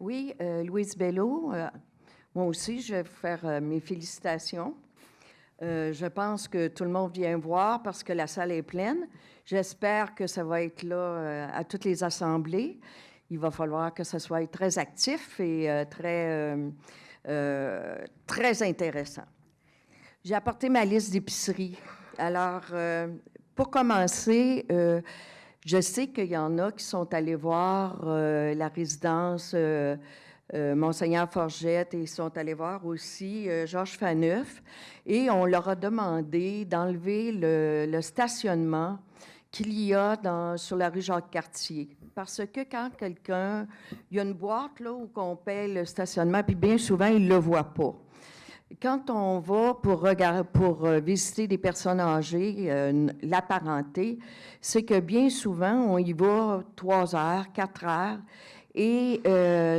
Oui, Louise Bello. Moi aussi, je vais vous faire mes félicitations. Je pense que tout le monde vient voir parce que la salle est pleine. J'espère que ça va être là à toutes les assemblées. Il va falloir que ça soit très actif et très intéressant. J'ai apporté ma liste d'épiceries. Alors, pour commencer, je sais qu'il y en a qui sont allés voir la résidence Monseigneur Forgette et ils sont allés voir aussi Georges Faneuf et on leur a demandé d'enlever le stationnement qu'il y a sur la rue Jacques-Cartier. Parce que quand quelqu'un, il y a une boîte là où on paie le stationnement, puis bien souvent, il ne le voit pas. Quand on va pour visiter des personnes âgées, la parenté, c'est que bien souvent, on y va 3 heures, 4 heures. Et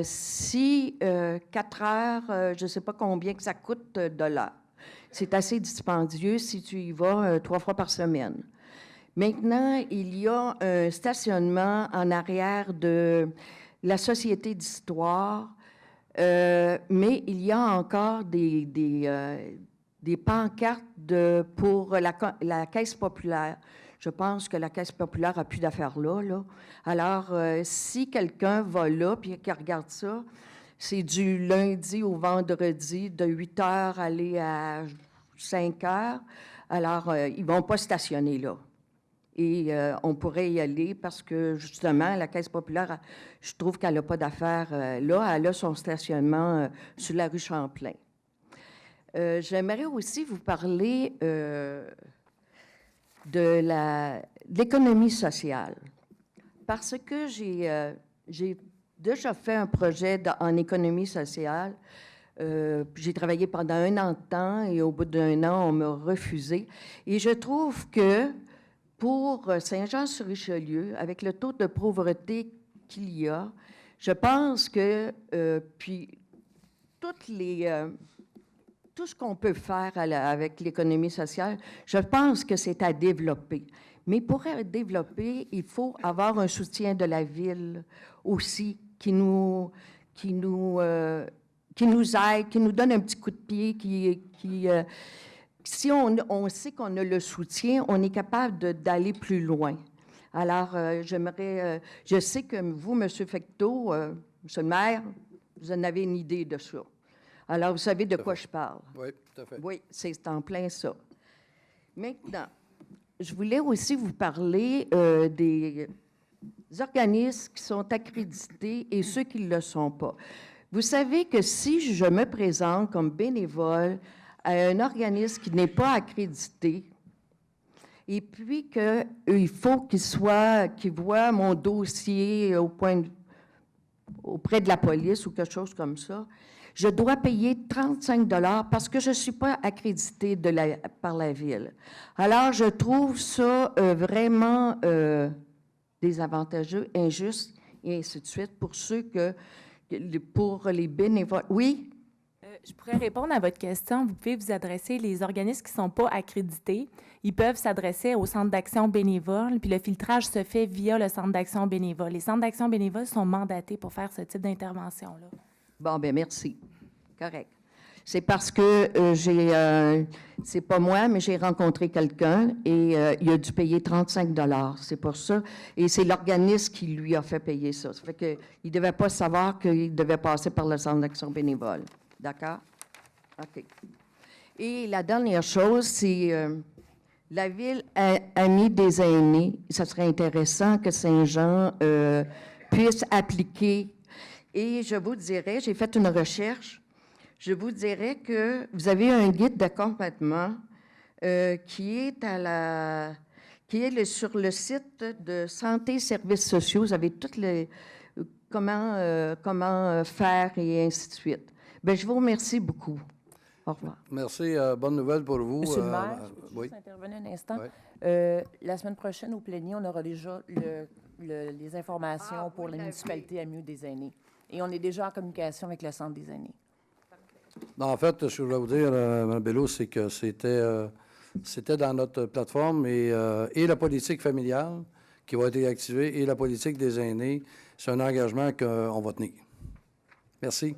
si 4 heures, je ne sais pas combien que ça coûte de l'heure. C'est assez dispendieux si tu y vas 3 fois par semaine. Maintenant, il y a un stationnement en arrière de la Société d'histoire. Mais il y a encore des pancartes pour la Caisse populaire. Je pense que la Caisse populaire n'a plus d'affaires là. Alors, si quelqu'un va là et qu'il regarde ça, c'est du lundi au vendredi, de 8 heures aller à 5 heures. Alors, ils ne vont pas stationner là. Et on pourrait y aller parce que, justement, la Caisse populaire, je trouve qu'elle n'a pas d'affaires là. Elle a son stationnement sur la rue Champlain. J'aimerais aussi vous parler de l'économie sociale. Parce que j'ai déjà fait un projet en économie sociale. J'ai travaillé pendant 1 an de temps et au bout d'1 an, on m'a refusé. Et je trouve que pour Saint-Jean-sur-Richelieu, avec le taux de pauvreté qu'il y a, je pense que, puis, tout ce qu'on peut faire avec l'économie sociale, je pense que c'est à développer. Mais pour être développé, il faut avoir un soutien de la ville aussi, qui nous aide, qui nous donne un petit coup de pied, si on sait qu'on a le soutien, on est capable d'aller plus loin. Alors, je sais que vous, M. Fecteau, M. le maire, vous en avez une idée de ça. Alors, vous savez de quoi je parle. Oui, tout à fait. Oui, c'est en plein ça. Maintenant, je voulais aussi vous parler des organismes qui sont accrédités et ceux qui ne le sont pas. Vous savez que si je me présente comme bénévole à un organisme qui n'est pas accrédité, et puis qu'il faut qu'il voit mon dossier auprès de la police ou quelque chose comme ça, je dois payer 35 $ parce que je ne suis pas accréditée par la Ville. Alors, je trouve ça vraiment désavantageux, injuste, et ainsi de suite, pour les bénévoles. Oui? Je pourrais répondre à votre question. Vous pouvez vous adresser, les organismes qui ne sont pas accrédités, ils peuvent s'adresser au Centre d'action bénévole, puis le filtrage se fait via le Centre d'action bénévole. Les centres d'action bénévole sont mandatés pour faire ce type d'intervention-là. Bon, bien, merci. Correct. C'est parce que c'est pas moi, mais j'ai rencontré quelqu'un et il a dû payer 35 $. C'est pour ça. Et c'est l'organisme qui lui a fait payer ça. Ça fait qu'il ne devait pas savoir qu'il devait passer par le Centre d'action bénévole. D'accord? OK. Et la dernière chose, c'est la Ville a mis des aînés. Ça serait intéressant que Saint-Jean puisse appliquer. Et je vous dirais, j'ai fait une recherche, je vous dirais que vous avez un guide d'accompagnement qui est sur le site de Santé et Services sociaux. Vous avez toutes les comment faire et ainsi de suite. Bien, je vous remercie beaucoup. Au revoir. Merci. Bonne nouvelle pour vous. Monsieur le maire, oui. juste intervenir un instant. Oui. La semaine prochaine, au plénier, on aura déjà les informations pour la municipalité Amioux des aînés. Et on est déjà en communication avec le Centre des aînés. Non, en fait, ce que je voulais vous dire, Mme Bello, c'est que c'était dans notre plateforme et la politique familiale qui va être activée et la politique des aînés, c'est un engagement qu'on va tenir. Merci.